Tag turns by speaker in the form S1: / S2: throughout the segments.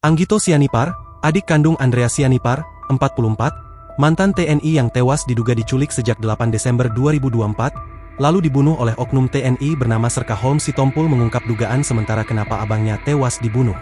S1: Anggito Sianipar, adik kandung Andreas Sianipar, 44, mantan TNI yang tewas diduga diculik sejak 8 Desember 2024, lalu dibunuh oleh oknum TNI bernama Serka Holmes Sitompul mengungkap dugaan sementara kenapa abangnya tewas dibunuh.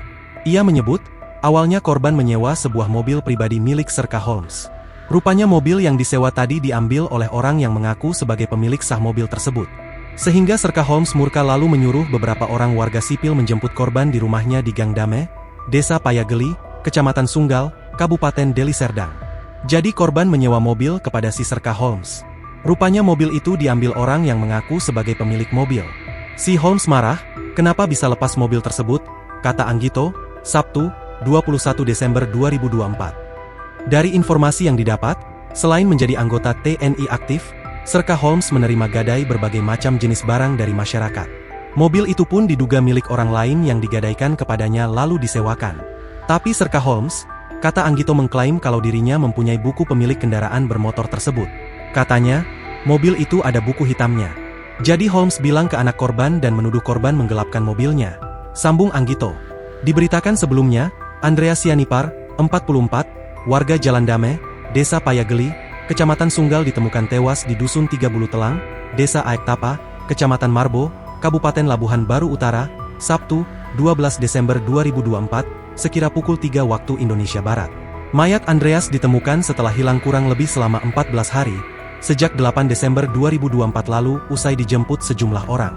S1: Ia menyebut, awalnya korban menyewa sebuah mobil pribadi milik Serka Holmes. Rupanya mobil yang disewa tadi diambil oleh orang yang mengaku sebagai pemilik sah mobil tersebut. Sehingga Serka Holmes murka lalu menyuruh beberapa orang warga sipil menjemput korban di rumahnya di Gang Dame, Desa Payageli, Kecamatan Sunggal, Kabupaten Deli Serdang. Jadi korban menyewa mobil kepada si Serka Holmes. Rupanya mobil itu diambil orang yang mengaku sebagai pemilik mobil. Si Holmes marah, kenapa bisa lepas mobil tersebut, kata Anggito, Sabtu, 21 Desember 2024. Dari informasi yang didapat, selain menjadi anggota TNI aktif, Serka Holmes menerima gadai berbagai macam jenis barang dari masyarakat. Mobil itu pun diduga milik orang lain yang digadaikan kepadanya lalu disewakan. Tapi Serka Holmes, kata Anggito mengklaim kalau dirinya mempunyai buku pemilik kendaraan bermotor tersebut. Katanya, mobil itu ada buku hitamnya. Jadi Holmes bilang ke anak korban dan menuduh korban menggelapkan mobilnya. Sambung Anggito. Diberitakan sebelumnya, Andreas Sianipar, 44, warga Jalan Dame, Desa Payageli, Kecamatan Sunggal ditemukan tewas di Dusun 3 Bulu Telang, Desa Aektapa, Kecamatan Marbo, Kabupaten Labuhan Baru Utara, Sabtu, 12 Desember 2024, sekira pukul 3 waktu Indonesia Barat. Mayat Andreas ditemukan setelah hilang kurang lebih selama 14 hari, sejak 8 Desember 2024 lalu usai dijemput sejumlah orang.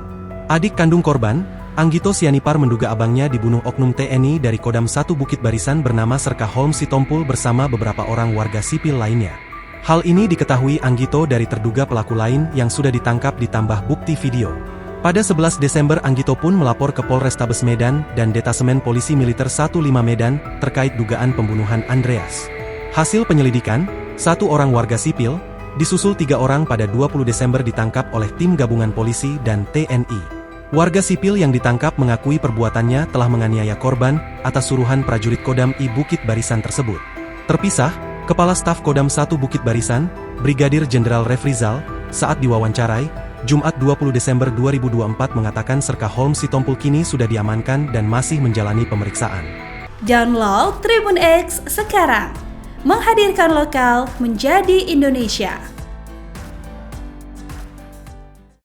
S1: Adik kandung korban, Anggito Sianipar menduga abangnya dibunuh oknum TNI dari Kodam 1 Bukit Barisan bernama Serka Holmes Sitompul bersama beberapa orang warga sipil lainnya. Hal ini diketahui Anggito dari terduga pelaku lain yang sudah ditangkap ditambah bukti video. Pada 11 Desember Anggito pun melapor ke Polrestabes Medan dan Detasemen Polisi Militer 15 Medan terkait dugaan pembunuhan Andreas. Hasil penyelidikan, 1 orang warga sipil, disusul 3 orang pada 20 Desember ditangkap oleh tim gabungan polisi dan TNI. Warga sipil yang ditangkap mengakui perbuatannya telah menganiaya korban atas suruhan prajurit Kodam I Bukit Barisan tersebut. Terpisah, Kepala Staf Kodam 1 Bukit Barisan, Brigadir Jenderal Refrizal, saat diwawancarai, Jumat 20 Desember 2024 mengatakan Serka Holmes Sitompul kini sudah diamankan dan masih menjalani pemeriksaan.
S2: Download Tribun X sekarang, menghadirkan lokal menjadi Indonesia.